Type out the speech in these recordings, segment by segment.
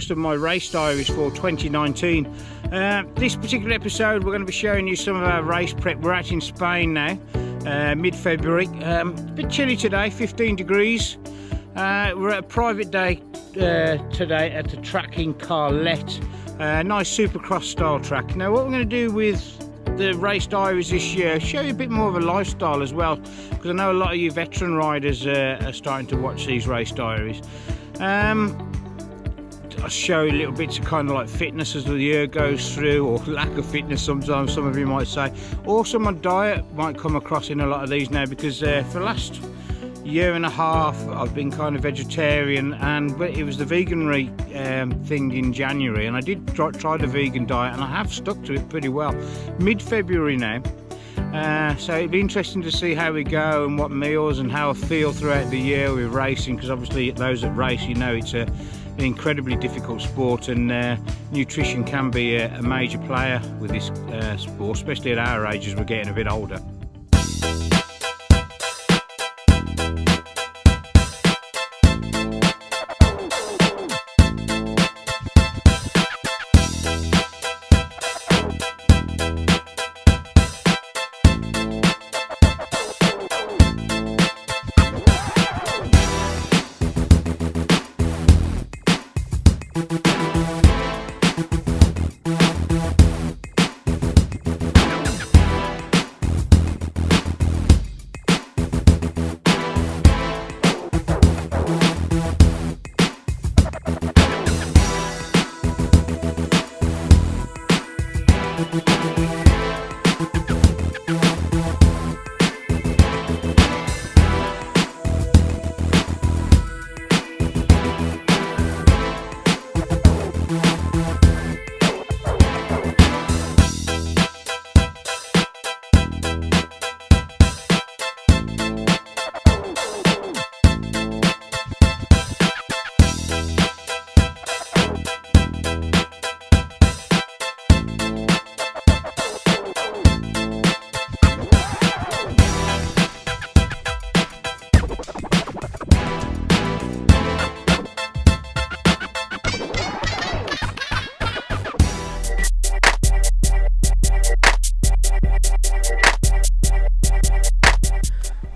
podcast of my race diaries for 2019. This particular episode we're going to be showing you some of our race prep. We're out in Spain now, mid-February. A bit chilly today, 15 degrees. We're at a private day today at the track in Carlet. Nice supercross style track. Now what we're going to do with the race diaries this year, show you a bit more of a lifestyle as well, because I know a lot of you veteran riders are starting to watch these race diaries. I'll show you little bits of kind of like fitness as the year goes through, or lack of fitness sometimes, some of you might say. Also my diet might come across in a lot of these now, because for the last year and a half I've been kind of vegetarian, and it was the veganry thing in January, and I did try the vegan diet and I have stuck to it pretty well. Mid-February now, so it'd be interesting to see how we go and what meals and how I feel throughout the year with racing, because obviously those that race, you know, it's an incredibly difficult sport, and nutrition can be a major player with this sport, especially at our age as we're getting a bit older.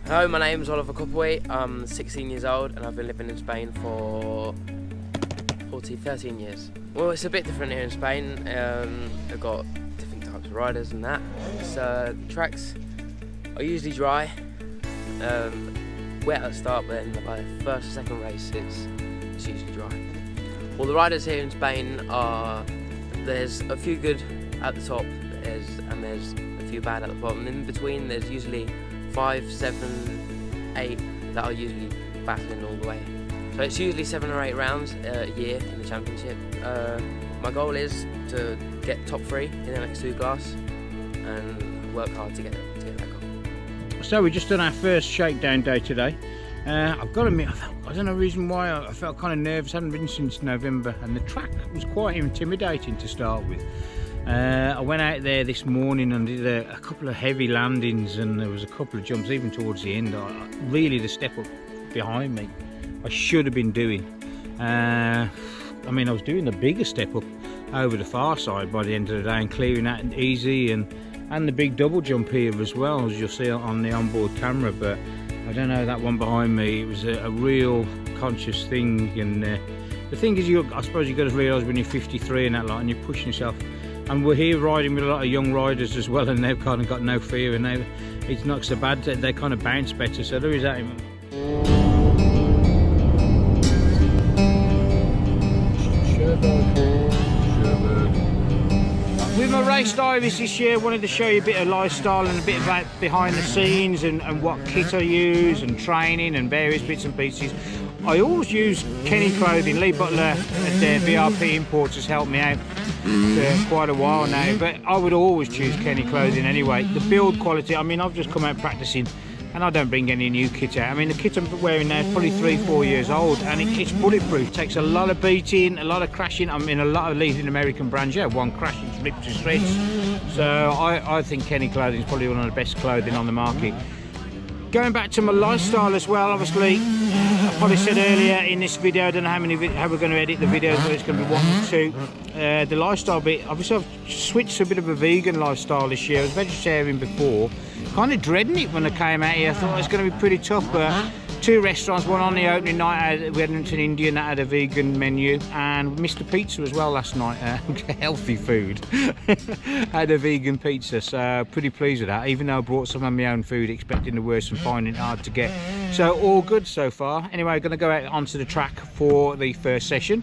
Hello, my name is Oliver Coppaway. I'm 16 years old and I've been living in Spain for 13 years. Well, it's a bit different here in Spain. I've got different types of riders and that. So the tracks are usually dry, wet at the start, but then by the first or second race it's usually dry. Well, the riders here in Spain there's a few good at the top, and there's a few bad at the bottom. In between there's usually 5, 7, 8 that are usually battling all the way. So it's usually 7 or 8 rounds a year in the championship. My goal is to get top 3 in the MX2 class and work hard to get that goal. So we've just done our first shakedown day today. I've got to admit, I don't know the reason why, I felt kind of nervous. I hadn't ridden since November, and the track was quite intimidating to start with. I went out there this morning and did a couple of heavy landings, and there was a couple of jumps even towards the end. Really the step up behind me I should have been doing. I mean, I was doing the bigger step up over the far side by the end of the day and clearing that easy, and the big double jump here as well, as you'll see on the onboard camera. But I don't know, that one behind me, it was a real conscious thing. And the thing is, I suppose you've got to realise when you're 53 and that lot, and you're pushing yourself. And we're here riding with a lot of young riders as well, and they've kind of got no fear, and it's not so bad. They kind of bounce better, so there is that. With my race diaries this year, I wanted to show you a bit of lifestyle and a bit about behind the scenes and what kit I use and training and various bits and pieces. I always use Kenny Clothing. Lee Butler at VRP Imports has helped me out for quite a while now, but I would always choose Kenny Clothing anyway. The build quality, I mean, I've just come out practicing and I don't bring any new kit out. I mean, the kit I'm wearing now is probably 3-4 years old, and it's bulletproof. It takes a lot of beating, a lot of crashing. I'm in a lot of leading American brands. Yeah, one crash, it's ripped to shreds. So I think Kenny Clothing is probably one of the best clothing on the market. going back to my lifestyle as well. Obviously, I probably said earlier in this video, I don't know how we're going to edit the videos, but it's going to be 1 or 2. The lifestyle bit, obviously I've switched to a bit of a vegan lifestyle this year. I was vegetarian before, kind of dreading it when I came out here. I thought it was going to be pretty tough, but 2 restaurants, one on the opening night, we had an Indian that had a vegan menu, and Mr. Pizza as well last night, healthy food, had a vegan pizza, so pretty pleased with that, even though I brought some of my own food, expecting the worst and finding it hard to get. So all good so far. Anyway, I'm going to go out onto the track for the first session.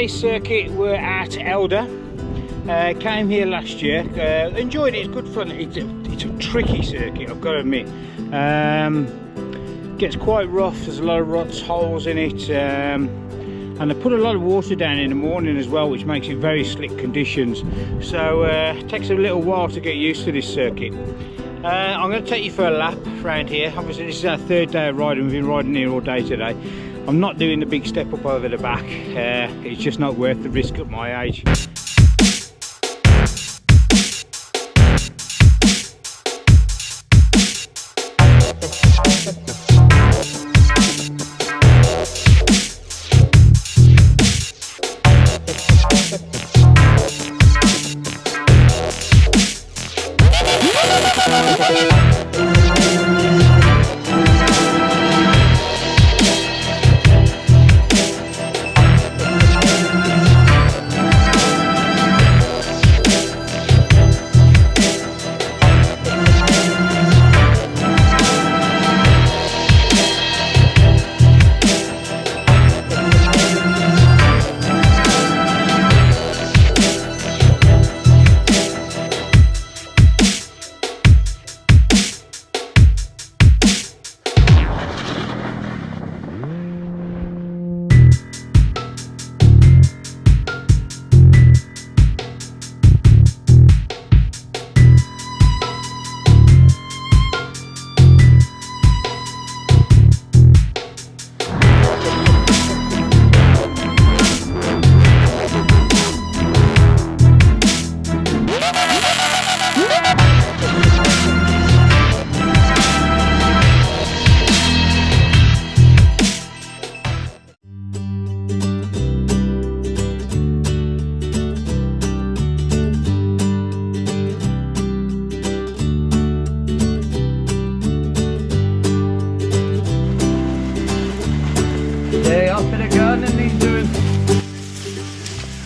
Circuit, we're at Elder. Came here last year, enjoyed it. It's good fun. It's a tricky circuit, I've got to admit. Gets quite rough, there's a lot of ruts, holes in it, and they put a lot of water down in the morning as well, which makes it very slick conditions, so it takes a little while to get used to this circuit. I'm going to take you for a lap around here. Obviously this is our 3rd day of riding. We've been riding here all day today. I'm not doing the big step up over the back, it's just not worth the risk at my age.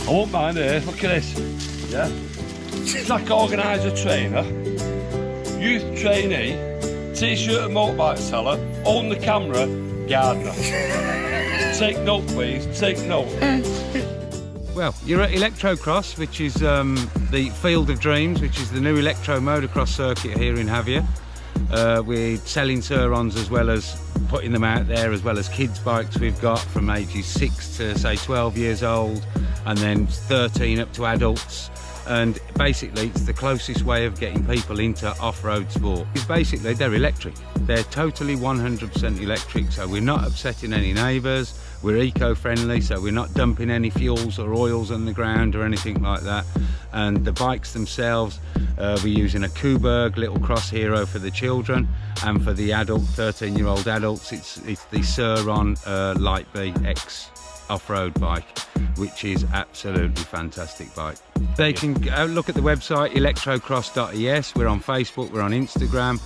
I won't mind here, look at this. Yeah. Track organiser trainer, youth trainee, t-shirt and motorbike seller, holding the camera, gardener. Take note, please, take note. Well, you're at Electrocross, which is the Field of Dreams, which is the new electro motocross circuit here in Javier. We're selling Surons as well as putting them out there, as well as kids bikes we've got from ages 6 to say 12 years old, and then 13 up to adults. And basically it's the closest way of getting people into off-road sport. It's basically, they're electric. They're totally 100% electric, so we're not upsetting any neighbours. We're eco-friendly, so we're not dumping any fuels or oils on the ground or anything like that. And the bikes themselves, we're using a Kuberg Little Cross Hero for the children, and for the adult, 13-year-old adults, it's the Suron Light B X off-road bike, which is absolutely fantastic bike. They can look at the website electrocross.es. We're on Facebook, we're on Instagram,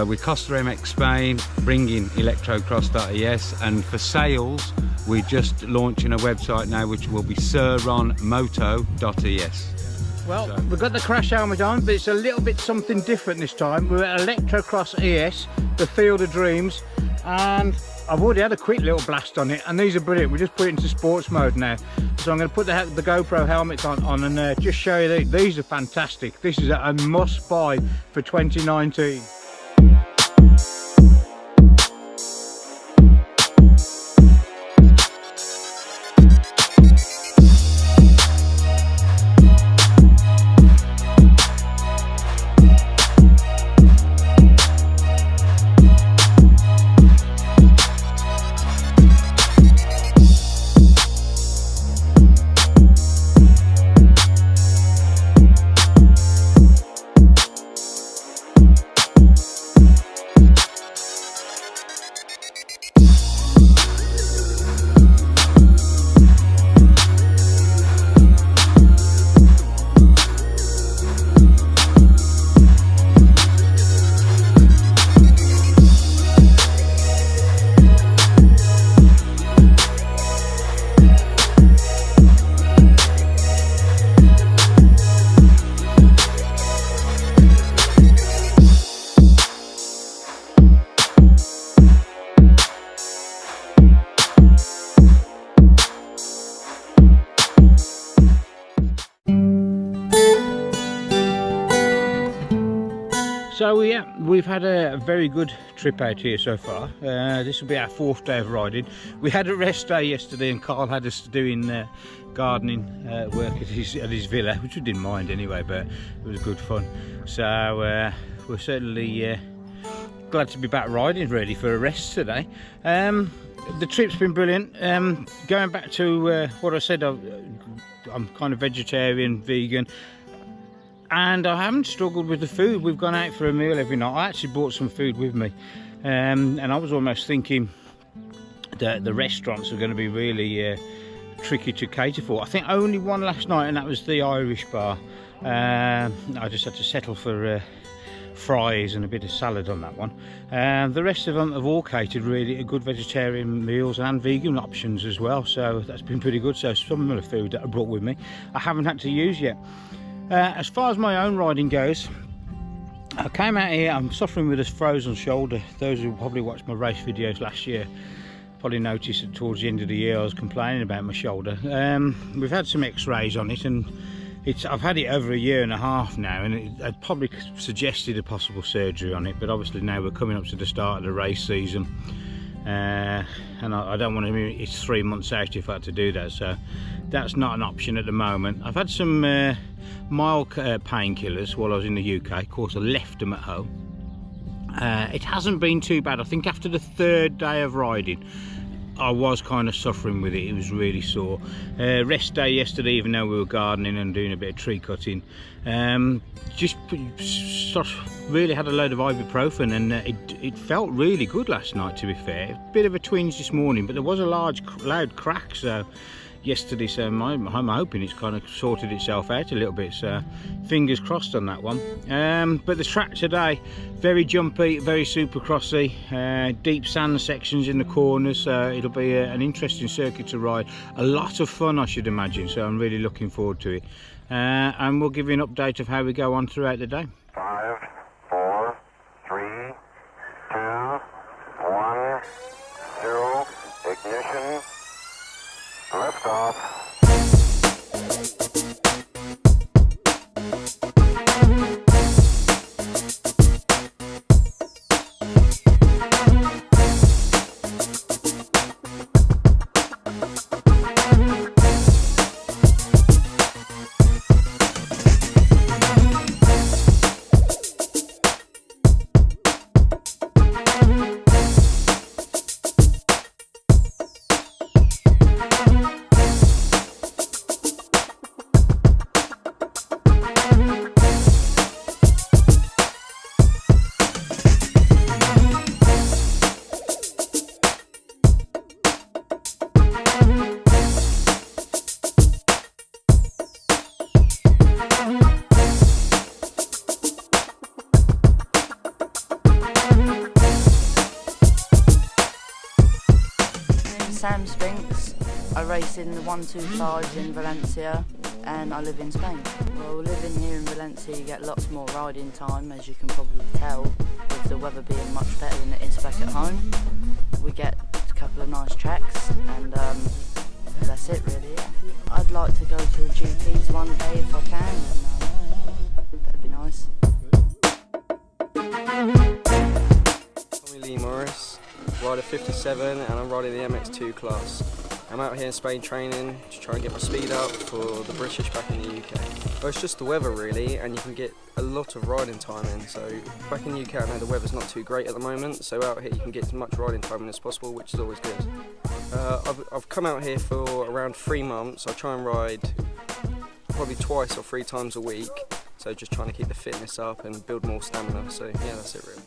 we're Costa MX Spain, bringing electrocross.es, and for sales we're just launching a website now which will be suronmoto.es. Well, we've got the crash helmet on, but it's a little bit something different this time. We're at Electrocross ES, the Field of Dreams, and I've already had a quick little blast on it, and these are brilliant. We just put it into sports mode now, so I'm going to put the GoPro helmets on and just show you these are fantastic. This is a must buy for 2019. So yeah, we've had a very good trip out here so far. This will be our 4th day of riding. We had a rest day yesterday, and Carl had us doing gardening work at his villa, which we didn't mind anyway, but it was good fun. So we're certainly glad to be back riding, ready for a rest today. The trip's been brilliant. Going back to what I said, I'm kind of vegetarian, vegan, and I haven't struggled with the food. We've gone out for a meal every night. I actually brought some food with me, and I was almost thinking that the restaurants are going to be really tricky to cater for. I think only one last night, and that was the Irish bar. I just had to settle for fries and a bit of salad on that one. The rest of them have all catered really to good vegetarian meals and vegan options as well, so that's been pretty good. So some of the food that I brought with me I haven't had to use yet. As far as my own riding goes, I came out here, I'm suffering with a frozen shoulder. Those who probably watched my race videos last year probably noticed that towards the end of the year I was complaining about my shoulder. We've had some x-rays on it, and I've had it over a year and a half now, and I'd probably suggested a possible surgery on it, but obviously now we're coming up to the start of the race season, and I don't want to, it's 3 months out if I had to do that, so that's not an option at the moment. I've had some mild painkillers while I was in the UK. Of course I left them at home. It hasn't been too bad. I think after the 3rd day of riding I was kind of suffering with it. It was really sore. Rest day yesterday, even though we were gardening and doing a bit of tree cutting, just really had a load of ibuprofen, and it felt really good last night, to be fair. A bit of a twinge this morning, but there was a loud crack yesterday, so I'm hoping it's kind of sorted itself out a little bit, so fingers crossed on that one. But the track today, very jumpy, very supercrossy, deep sand sections in the corners, so it'll be an interesting circuit to ride. A lot of fun, I should imagine, so I'm really looking forward to it, and we'll give you an update of how we go on throughout the day. 5, 4, 3, I'm Spinks. I race in the 125s in Valencia and I live in Spain. Well, living here in Valencia you get lots more riding time, as you can probably tell, with the weather being much better than it is back at home. We get a couple of nice tracks and that's it really. Yeah. I'd like to go to the GPs one day if I can, and that'd be nice. Lee Morris, rider 57, and I'm riding the MX2 class. I'm out here in Spain training to try and get my speed up for the British back in the UK. Well, it's just the weather really, and you can get a lot of riding time in. So back in the UK I know the weather's not too great at the moment, so out here you can get as much riding time in as possible, which is always good. I've come out here for around 3 months. I try and ride probably twice or 3 times a week, so just trying to keep the fitness up and build more stamina. So yeah, that's it really.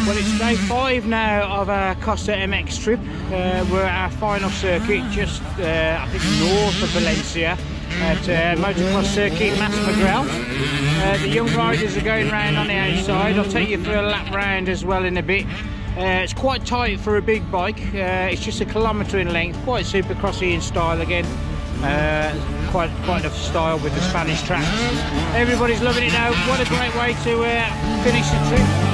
Well, it's day 5 now of our Costa MX trip. We're at our final circuit, just I think north of Valencia, at motocross circuit Mas Magrel. The young riders are going round on the outside. I'll take you for a lap round as well in a bit. It's quite tight for a big bike. It's just 1 kilometre in length, quite supercrossy in style again. Quite a style with the Spanish tracks. Everybody's loving it now. What a great way to finish the trip.